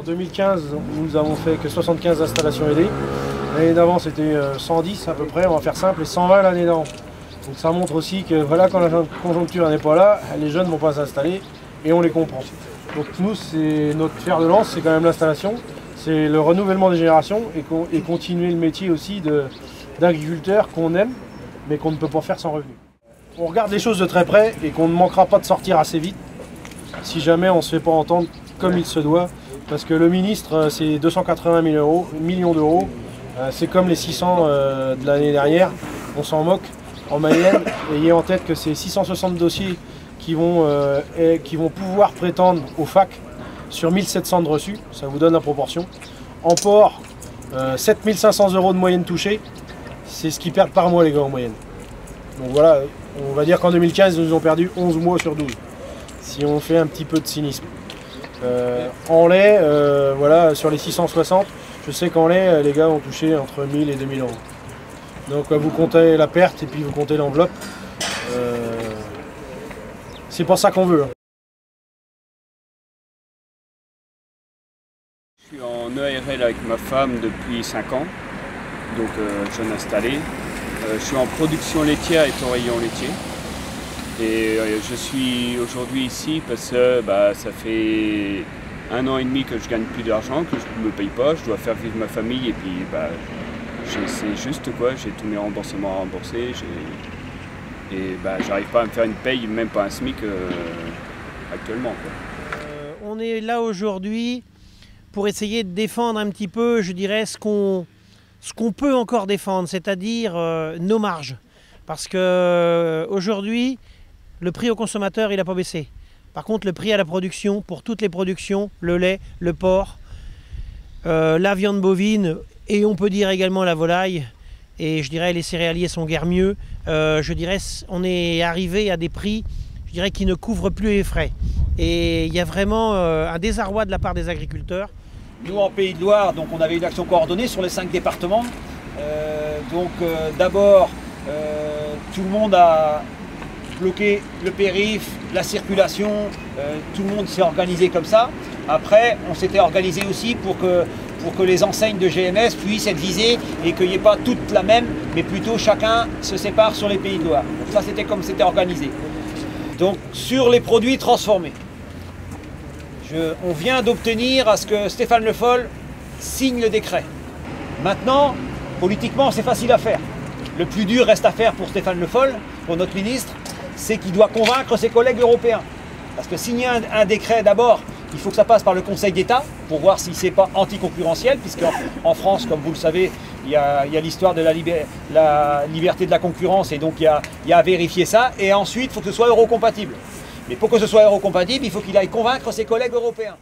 2015, nous avons fait que 75 installations aidées. L'année d'avant, c'était 110 à peu près, on va faire simple, et 120 l'année d'avant. Donc ça montre aussi que voilà, quand la conjoncture n'est pas là, les jeunes ne vont pas s'installer et on les comprend. Donc nous, c'est notre fer de lance, c'est quand même l'installation, c'est le renouvellement des générations et continuer le métier aussi d'agriculteur qu'on aime, mais qu'on ne peut pas faire sans revenu. On regarde les choses de très près et qu'on ne manquera pas de sortir assez vite si jamais on ne se fait pas entendre comme il se doit. Parce que le ministre, c'est 280 millions d'euros. C'est comme les 600 de l'année dernière. On s'en moque. En Mayenne, ayez en tête que c'est 660 dossiers qui vont pouvoir prétendre au FAC sur 1700 de reçus. Ça vous donne la proportion. En port, 7500 € de moyenne touchée. C'est ce qu'ils perdent par mois les gars en moyenne. Donc voilà, on va dire qu'en 2015, ils nous ont perdu 11 mois sur 12. Si on fait un petit peu de cynisme. En lait, voilà, sur les 660, je sais qu'en lait, les gars ont touché entre 1000 et 2000 €. Donc vous comptez la perte et puis vous comptez l'enveloppe. C'est pas ça qu'on veut. Je suis en EARL avec ma femme depuis 5 ans, donc jeune installé. Je suis en production laitière et au rayon laitier. Et je suis aujourd'hui ici parce que ça fait 1 an et demi que je gagne plus d'argent, que je ne me paye pas, je dois faire vivre ma famille et puis c'est juste quoi, j'ai tous mes remboursements à rembourser et j'arrive pas à me faire une paye, même pas un SMIC actuellement, quoi. On est là aujourd'hui pour essayer de défendre un petit peu, je dirais, ce qu'on peut encore défendre, c'est-à-dire nos marges. Parce que aujourd'hui, le prix au consommateur, il n'a pas baissé. Par contre, le prix à la production, pour toutes les productions, le lait, le porc, la viande bovine, et on peut dire également la volaille, et je dirais les céréaliers sont guère mieux, je dirais on est arrivé à des prix, je dirais, qui ne couvrent plus les frais. Et il y a vraiment un désarroi de la part des agriculteurs. Nous, en Pays de Loire, donc, on avait une action coordonnée sur les 5 départements. D'abord, tout le monde a bloqué le périph', la circulation, tout le monde s'est organisé comme ça. Après, on s'était organisé aussi pour que les enseignes de GMS puissent être visées et qu'il n'y ait pas toutes la même, mais plutôt chacun se sépare sur les Pays de Loire. Donc ça, c'était comme c'était organisé. Donc, sur les produits transformés, on vient d'obtenir à ce que Stéphane Le Foll signe le décret. Maintenant, politiquement, c'est facile à faire. Le plus dur reste à faire pour Stéphane Le Foll, pour notre ministre, c'est qu'il doit convaincre ses collègues européens. Parce que signer un décret, d'abord, il faut que ça passe par le Conseil d'État pour voir si ce n'est pas anticoncurrentiel, puisqu'en France, comme vous le savez, il y a l'histoire de la liberté de la concurrence, et donc il y a à vérifier ça. Et ensuite, il faut que ce soit eurocompatible. Mais pour que ce soit eurocompatible, il faut qu'il aille convaincre ses collègues européens.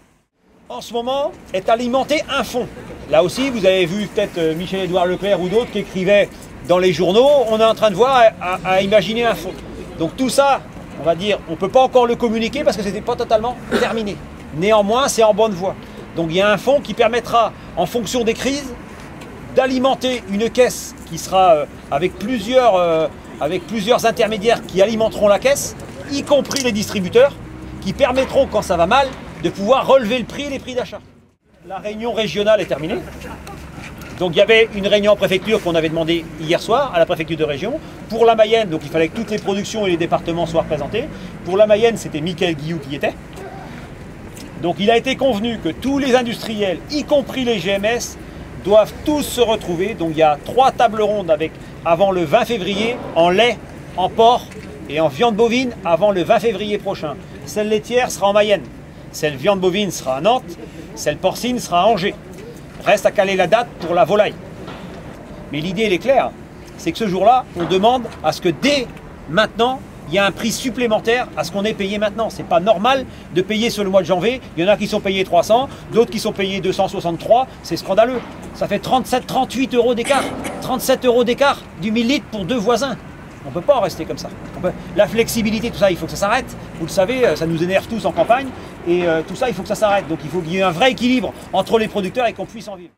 En ce moment, est alimenté un fonds. Là aussi, vous avez vu peut-être Michel-Édouard Leclerc ou d'autres qui écrivaient dans les journaux, on est en train de voir à imaginer un fonds. Donc tout ça, on va dire, on ne peut pas encore le communiquer parce que ce n'était pas totalement terminé. Néanmoins, c'est en bonne voie. Donc il y a un fonds qui permettra, en fonction des crises, d'alimenter une caisse qui sera avec plusieurs intermédiaires qui alimenteront la caisse, y compris les distributeurs, qui permettront, quand ça va mal, de pouvoir relever le prix et les prix d'achat. La réunion régionale est terminée. Donc il y avait une réunion en préfecture qu'on avait demandé hier soir à la préfecture de région. Pour la Mayenne, donc il fallait que toutes les productions et les départements soient représentés. Pour la Mayenne, c'était Mickaël Guillou qui y était. Donc il a été convenu que tous les industriels, y compris les GMS, doivent tous se retrouver. Donc il y a 3 tables rondes avant le 20 février en lait, en porc et en viande bovine avant le 20 février prochain. Celle laitière sera en Mayenne, celle viande bovine sera à Nantes, celle porcine sera à Angers. Reste à caler la date pour la volaille. Mais l'idée, elle est claire, c'est que ce jour-là, on demande à ce que dès maintenant, il y a un prix supplémentaire à ce qu'on est payé maintenant. C'est pas normal de payer sur le mois de janvier. Il y en a qui sont payés 300, d'autres qui sont payés 263. C'est scandaleux. Ça fait 37-38 € d'écart. 37 € d'écart du 1000 litres pour 2 voisins. On ne peut pas en rester comme ça. La flexibilité, tout ça, il faut que ça s'arrête. Vous le savez, ça nous énerve tous en campagne. Et tout ça, il faut que ça s'arrête. Donc il faut qu'il y ait un vrai équilibre entre les producteurs et qu'on puisse en vivre.